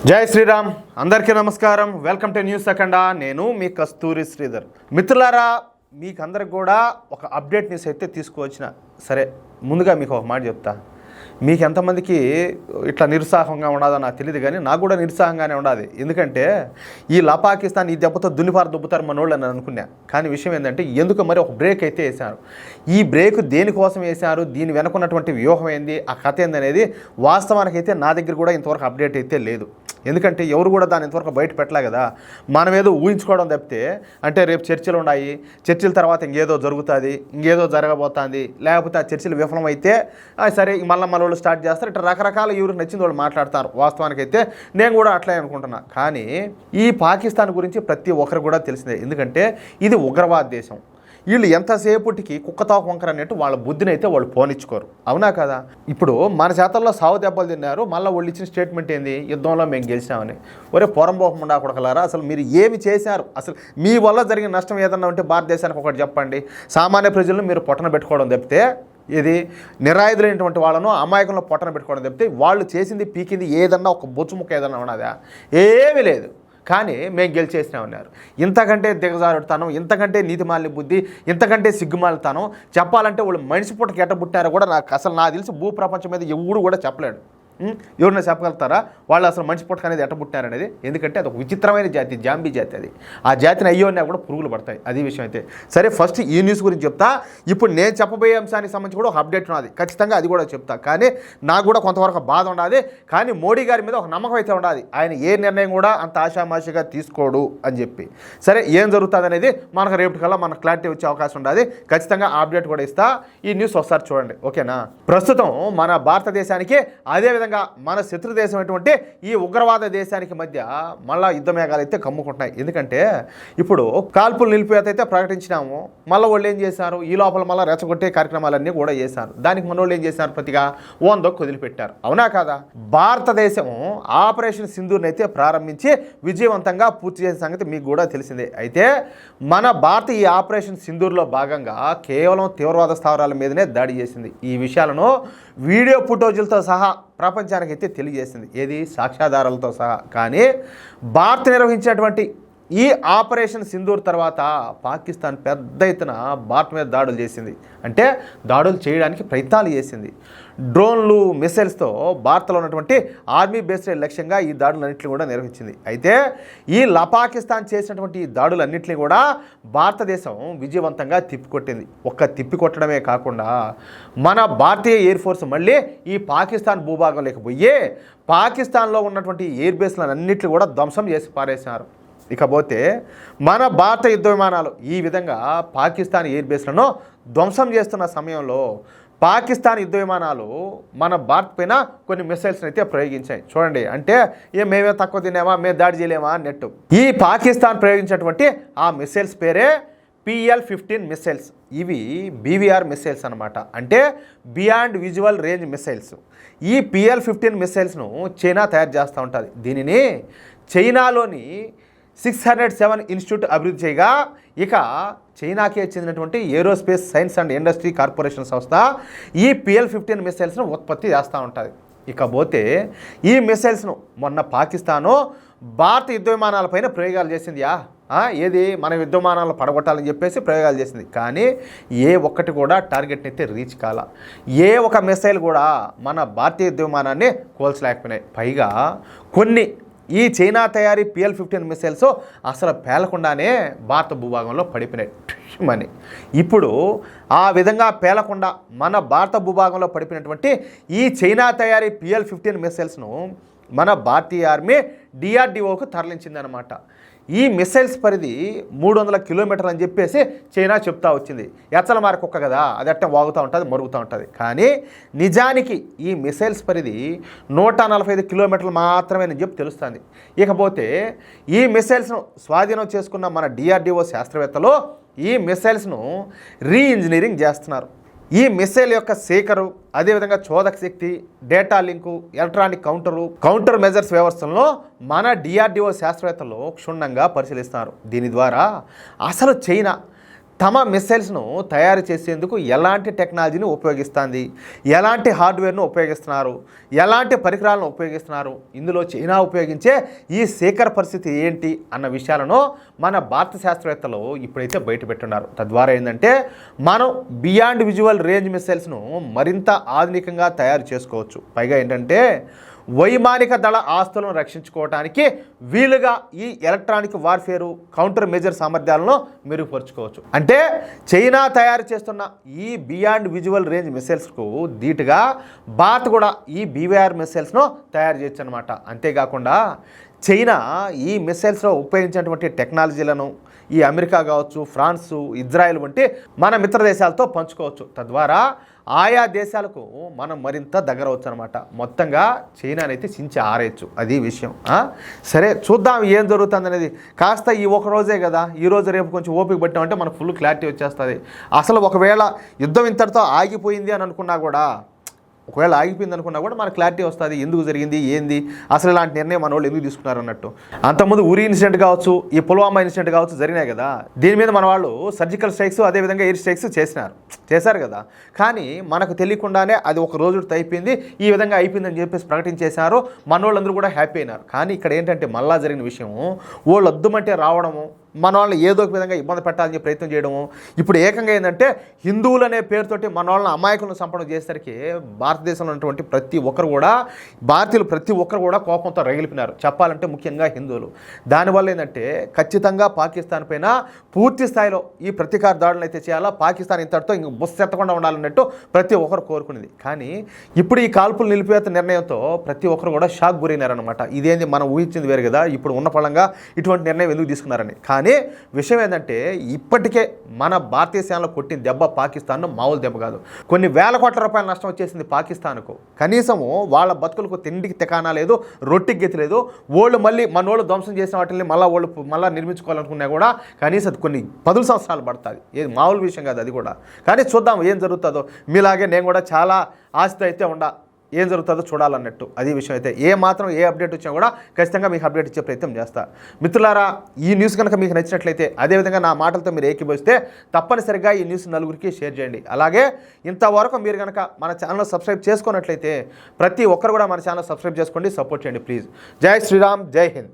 జై శ్రీరామ్. అందరికీ నమస్కారం. వెల్కమ్ టు న్యూస్ సెకండా. నేను మీ కస్తూరి శ్రీధర్. మిత్రులారా, మీకందరికి కూడా ఒక అప్డేట్ న్యూస్ అయితే తీసుకువచ్చిన. సరే, ముందుగా మీకు ఒక మాట చెప్తా. మీకు ఎంతమందికి ఇట్లా నిరుత్సాహంగా ఉండదో నాకు తెలియదు, కానీ నాకు కూడా నిరుత్సాహంగానే ఉండాలి. ఎందుకంటే ఈ పాకిస్తాన్ ఈ దెబ్బతో దుబ్బుతారు మనోళ్ళు అని అనుకున్నా. కానీ విషయం ఏంటంటే, ఎందుకు మరి ఒక బ్రేక్ అయితే వేశారు. ఈ బ్రేక్ దేనికోసం వేశారు, దీని వెనుకున్నటువంటి వ్యూహం ఏంది, ఆ కథ ఏందనేది వాస్తవానికైతే నా దగ్గర కూడా ఇంతవరకు అప్డేట్ అయితే లేదు. ఎందుకంటే ఎవరు కూడా దాన్ని ఇంతవరకు బయట పెట్టలే కదా. మనం ఏదో ఊహించుకోవడం తప్పితే, అంటే రేపు చర్చలు ఉన్నాయి, చర్చల తర్వాత ఇంకేదో జరుగుతుంది, ఇంకేదో జరగబోతుంది, లేకపోతే ఆ చర్చలు విఫలమైతే సరే మళ్ళీ వాళ్ళు స్టార్ట్ చేస్తారు. ఇట్లా రకరకాల ఎవరికి నచ్చింది వాళ్ళు మాట్లాడతారు. వాస్తవానికైతే నేను కూడా అట్లే అనుకుంటున్నా. కానీ ఈ పాకిస్తాన్ గురించి ప్రతి ఒక్కరు కూడా తెలిసిందే. ఎందుకంటే ఇది ఉగ్రవాద దేశం. వీళ్ళు ఎంతసేపటికి కుక్కతోక వంకర అన్నట్టు వాళ్ళ బుద్ధిని అయితే వాళ్ళు పోనిచ్చుకోరు. అవునా కదా? ఇప్పుడు మన చేతల్లో సావు దెబ్బలు తిన్నారు. మళ్ళీ వాళ్ళు ఇచ్చిన స్టేట్మెంట్ ఏంది, యుద్ధంలో మేము గెలిచామని. ఒరే పొరంబోహం ఉండకూడకలారా, అసలు మీరు ఏమి చేశారు, అసలు మీ వల్ల జరిగిన నష్టం ఏదన్నా ఉంటే భారతదేశానికి ఒకటి చెప్పండి. సామాన్య ప్రజలను మీరు పొట్టన పెట్టుకోవడం తప్పితే, ఇది నిరాయుధులైనటువంటి వాళ్ళను అమాయకంలో పొట్టన పెట్టుకోవడం తప్పితే వాళ్ళు చేసింది పీకింది ఏదన్నా ఒక బొచ్చు ముక్క ఏదన్నా ఉన్నదా? ఏమీ లేదు. కానీ మేము గెలిచేసినామన్నారు. ఇంతకంటే దిగజారుడుతాను, ఇంతకంటే నీతిమాలిన బుద్ధి, ఇంతకంటే సిగ్గుమాలితాను చెప్పాలంటే వాళ్ళు మనిషి పుట్టకి ఎట్ట పుట్టారో కూడా నాకు తెలిసి భూప్రపంచం మీద ఎవడు కూడా చెప్పలేడు. ఎవరైనా చెప్పగలుగుతారా వాళ్ళు అసలు మనిషి పుట్టక అనేది ఎట్ట పుట్టారనేది? ఎందుకంటే అది ఒక విచిత్రమైన జాతి, జాంబీ జాతి. అది ఆ జాతిని అయ్యోన్నా కూడా పురుగులు పడతాయి. అది విషయం అయితే సరే. ఫస్ట్ ఈ న్యూస్ గురించి చెప్తా. ఇప్పుడు నేను చెప్పబోయే అంశానికి సంబంధించి కూడా ఒక అప్డేట్ ఉన్నది, ఖచ్చితంగా అది కూడా చెప్తా. కానీ నాకు కూడా కొంతవరకు బాధ ఉండాలి. కానీ మోడీ గారి మీద ఒక నమ్మకం అయితే ఉండాలి. ఆయన ఏ నిర్ణయం కూడా అంత ఆషామాషిగా తీసుకోడు అని చెప్పి. సరే, ఏం జరుగుతుంది అనేది మనకు రేపటికల్లా మనకు క్లారిటీ వచ్చే అవకాశం ఉండాలి. ఖచ్చితంగా ఆ అప్డేట్ కూడా ఇస్తా. ఈ న్యూస్ ఒకసారి చూడండి, ఓకేనా? ప్రస్తుతం మన భారతదేశానికి అదేవిధంగా మన శత్రు దేశం అటువంటి ఈ ఉగ్రవాద దేశానికి మధ్య మళ్ళా యుద్ధ మేఘాలు అయితే కమ్ముకుంటున్నాయి. ఎందుకంటే ఇప్పుడు కాల్పులు నిలిపేత అయితే ప్రకటించినాము. మళ్ళీ వాళ్ళు ఏం చేశారు, ఈ లోపల మళ్ళీ రెచ్చగొట్టే కార్యక్రమాలన్నీ కూడా చేశారు. దానికి మన వాళ్ళు ఏం చేశారు, ప్రతిగా ఓందొక్కు వదిలిపెట్టారు. అవునా కాదా? భారతదేశం ఆపరేషన్ సింధూర్ని అయితే ప్రారంభించి విజయవంతంగా పూర్తి చేసిన సంగతి మీకు కూడా తెలిసిందే. అయితే మన భారత ఈ ఆపరేషన్ సింధూర్లో భాగంగా కేవలం తీవ్రవాద స్థావరాల మీదనే దాడి చేసింది. ఈ విషయాలను వీడియో ఫుటేజీలతో సహా ప్రపంచానికి అయితే తెలియజేసింది. ఏది, సాక్ష్యాధారాలతో సహా. కానీ భారత్ నిర్వహించినటువంటి ఈ ఆపరేషన్ సింధూర్ తర్వాత పాకిస్తాన్ పెద్ద ఎత్తున భారత్ మీద దాడులు చేసింది. అంటే దాడులు చేయడానికి ప్రయత్నాలు చేసింది. డ్రోన్లు, మిసైల్స్తో భారత్లో ఉన్నటువంటి ఆర్మీ బేస్డ్ లక్ష్యంగా ఈ దాడులన్నింటినీ కూడా నిర్వహించింది. అయితే ఈ పాకిస్తాన్ చేసినటువంటి ఈ దాడులన్నింటినీ కూడా భారతదేశం విజయవంతంగా తిప్పికొట్టింది. ఒక్క తిప్పికొట్టడమే కాకుండా మన భారతీయ ఎయిర్ ఫోర్స్ మళ్ళీ ఈ పాకిస్తాన్ భూభాగంలోకి పోయి పాకిస్తాన్లో ఉన్నటువంటి ఎయిర్ బేస్లన్నింటినీ కూడా ధ్వంసం చేసి పారేసినారు. ఇకపోతే మన భారత యుద్ధ విమానాలు ఈ విధంగా పాకిస్తాన్ ఎయిర్ బేస్లను ధ్వంసం చేస్తున్న సమయంలో పాకిస్తాన్ యుద్ధ విమానాలు మన భారత్ పైన కొన్ని మిసైల్స్ని అయితే ప్రయోగించాయి. చూడండి, అంటే మేమే తక్కువ తినేమా, మేము దాడి చేయలేమా అన్నట్టు. ఈ పాకిస్తాన్ ప్రయోగించినటువంటి ఆ మిసైల్స్ పేరే PL-15 మిసైల్స్. ఇవి BVR మిసైల్స్ అనమాట. అంటే బియాండ్ విజువల్ రేంజ్ మిసైల్స్. ఈ PL-15 మిసైల్స్ను చైనా తయారు చేస్తూ ఉంటుంది. దీనిని చైనాలోని 607 ఇన్స్టిట్యూట్ అభివృద్ధి చేయగా, ఇక చైనాకే చెందినటువంటి aerospace science and industry corporation సంస్థ ఈ PL-15 మిసైల్స్ను ఉత్పత్తి చేస్తూ ఉంటుంది. ఇకపోతే ఈ మిసైల్స్ను మొన్న పాకిస్తాను భారత యుద్ధ విమానాలపైన ప్రయోగాలు చేసింది. ఏది, మన యుద్ధ విమానాలను పడగొట్టాలని చెప్పేసి ప్రయోగాలు చేసింది. కానీ ఏ ఒక్కటి కూడా టార్గెట్ని అయితే రీచ్ కాల. ఏ ఒక మిసైల్ కూడా మన భారతీయ యుద్ధ విమానాన్ని కోల్చలేకపోయినాయి. పైగా కొన్ని ఈ చైనా తయారీ PL-15 మిసైల్స్ అసలు పేలకుండానే భారత భూభాగంలో పడిపోయినాయి అని. ఇప్పుడు ఆ విధంగా పేలకుండా మన భారత భూభాగంలో పడిపోయినటువంటి ఈ చైనా తయారీ PL-15 మిసైల్స్ను మన భారతీయ ఆర్మీ DRDOకు తరలించిందనమాట. ఈ మిసైల్స్ పరిధి 300 కిలోమీటర్లు అని చెప్పేసి చైనా చెప్తా వచ్చింది. ఎచ్చల మార కుక్క కదా, అది అట్టే వాగుతూ ఉంటుంది, మరుగుతూ ఉంటుంది. కానీ నిజానికి ఈ మిసైల్స్ పరిధి 145 కిలోమీటర్లు మాత్రమే అని చెప్పి తెలుస్తుంది. ఇకపోతే ఈ మిసైల్స్ను స్వాధీనం చేసుకున్న మన DRDO శాస్త్రవేత్తలు ఈ మిసైల్స్ను రీఇంజనీరింగ్ చేస్తున్నారు. ఈ మిసైల్ యొక్క సేకరు, అదేవిధంగా చోదక శక్తి, data link, electronic counter measures వ్యవస్థలను మన DRDO శాస్త్రవేత్తలు క్షుణ్ణంగా పరిశీలిస్తున్నారు. దీని ద్వారా అసలు చైనా తమ మిసైల్స్ను తయారు చేసేందుకు ఎలాంటి టెక్నాలజీని ఉపయోగిస్తుంది, ఎలాంటి హార్డ్వేర్ను ఉపయోగిస్తున్నారు, ఎలాంటి పరికరాలను ఉపయోగిస్తున్నారు, ఇందులో చైనా ఉపయోగించే ఈ శేఖర పరిస్థితి ఏంటి అన్న విషయాలను మన భారత శాస్త్రవేత్తలు ఇప్పుడైతే బయటపెట్టున్నారు. తద్వారా ఏంటంటే మనం బియాండ్ విజువల్ రేంజ్ మిసైల్స్ను మరింత ఆధునికంగా తయారు చేసుకోవచ్చు. పైగా ఏంటంటే వైమానిక దళ ఆస్తులను రక్షించుకోవడానికి వీలుగా ఈ ఎలక్ట్రానిక్ వార్ఫేరు కౌంటర్ మేజర్ సామర్థ్యాలను మెరుగుపరుచుకోవచ్చు. అంటే చైనా తయారు చేస్తున్న ఈ బియాండ్ విజువల్ రేంజ్ మిసైల్స్కు ధీటుగా భారత్ కూడా ఈ బీవీఆర్ మిసైల్స్ను తయారు చేయొచ్చు అనమాట. అంతేకాకుండా చైనా ఈ మిసైల్స్లో ఉపయోగించినటువంటి టెక్నాలజీలను ఈ అమెరికా కావచ్చు, ఫ్రాన్సు, ఇజ్రాయెల్ వంటి మన మిత్ర దేశాలతో పంచుకోవచ్చు. తద్వారా ఆయా దేశాలకు మనం మరింత దగ్గర అవచ్చు అనమాట. మొత్తంగా చైనానైతే చించి ఆరేయచ్చు, అది విషయం. సరే చూద్దాం ఏం జరుగుతుంది అనేది. కాస్త ఈ ఒక రోజే కదా, ఈరోజు రేపు కొంచెం ఓపిక పట్టామంటే మనకు ఫుల్ క్లారిటీ వచ్చేస్తుంది. అసలు ఒకవేళ యుద్ధం ఇంతటితో ఆగిపోయింది అని అనుకున్నా కూడా, ఒకవేళ ఆగిపోయింది అనుకున్నా కూడా మనకు క్లారిటీ వస్తుంది ఎందుకు జరిగింది ఏంది, అసలు ఇలాంటి నిర్ణయం మన వాళ్ళు ఎందుకు తీసుకున్నారు అన్నట్టు. అంతకుముందు ఉరి ఇన్సిడెంట్ కావచ్చు, ఈ పుల్వామా ఇన్సిడెంట్ కావచ్చు జరిగినాయి కదా, దీని మీద మన వాళ్ళు సర్జికల్ స్ట్రైక్స్ అదేవిధంగా ఎయిర్ స్ట్రైక్స్ చేశారు కదా. కానీ మనకు తెలియకుండానే అది ఒక రోజు అయిపోయింది, ఈ విధంగా అయిపోయిందని చెప్పేసి ప్రకటించేశారు. మన వాళ్ళందరూ కూడా హ్యాపీ అయినారు. కానీ ఇక్కడ ఏంటంటే మళ్ళా జరిగిన విషయం, వాళ్ళు అద్దుమంటే రావడము, మన వాళ్ళని ఏదో ఒక విధంగా ఇబ్బంది పెట్టాలని ప్రయత్నం చేయడము. ఇప్పుడు ఏకంగా ఏంటంటే హిందువులు అనే పేరుతోటి మన వాళ్ళని అమాయకులను చంపడం చేసేసరికి భారతదేశంలో ఉన్నటువంటి ప్రతి ఒక్కరు కూడా, భారతీయులు ప్రతి ఒక్కరు కూడా కోపంతో రగిలిపినారు. చెప్పాలంటే ముఖ్యంగా హిందువులు. దానివల్ల ఏంటంటే ఖచ్చితంగా పాకిస్తాన్ పైన పూర్తి స్థాయిలో ఈ ప్రతీకార దాడులు అయితే చేయాలా, పాకిస్తాన్ ఇంతటితో ఇంక బుస్సెత్తకుండా ఉండాలన్నట్టు ప్రతి ఒక్కరు కోరుకునేది. కానీ ఇప్పుడు ఈ కాల్పులు నిలిపివేత నిర్ణయంతో ప్రతి ఒక్కరు కూడా షాక్ గురైనారనమాట. ఇదేంది మనం ఊహించింది వేరు కదా, ఇప్పుడు ఉన్న ఫలంగా ఇటువంటి నిర్ణయం ఎందుకు తీసుకున్నారని. కానీ విషయం ఏంటంటే ఇప్పటికే మన భారతీయ సేనలో కొట్టిన దెబ్బ పాకిస్తాన్ను మామూలు దెబ్బ కాదు. కొన్ని వేల కోట్ల రూపాయల నష్టం వచ్చేసింది పాకిస్తాన్కు. కనీసము వాళ్ళ బతుకులకు తిండికి తికానా లేదు, రొట్టికి గతి లేదు. వాళ్ళు మళ్ళీ మనోళ్ళు ధ్వంసం చేసిన వాటిని మళ్ళీ నిర్మించుకోవాలనుకున్నా కూడా కనీసం కొన్ని 10 సంవత్సరాలు పడుతుంది. ఏది మామూలు విషయం కాదు అది కూడా. కానీ చూద్దాం ఏం జరుగుతుందో. మీలాగే నేను కూడా చాలా ఆశతో అయితే ఏం జరుగుతుందో చూడాలన్నట్టు అది విషయం. అయితే ఏ అప్డేట్ వచ్చినా కూడా ఖచ్చితంగా మీకు అప్డేట్ ఇచ్చే ప్రయత్నం చేస్తా. మిత్రులారా, ఈ న్యూస్ కనుక మీకు నచ్చినట్లయితే, అదేవిధంగా నా మాటలతో మీరు ఏకీభవిస్తే తప్పనిసరిగా ఈ న్యూస్ నలుగురికి షేర్ చేయండి. అలాగే ఇంతవరకు మీరు కనుక మన ఛానల్ సబ్స్క్రైబ్ చేసుకున్నట్లయితే ప్రతి ఒక్కరు కూడా మన ఛానల్ సబ్స్క్రైబ్ చేసుకోండి, సపోర్ట్ చేయండి ప్లీజ్. జై శ్రీరామ్, జై హింద్.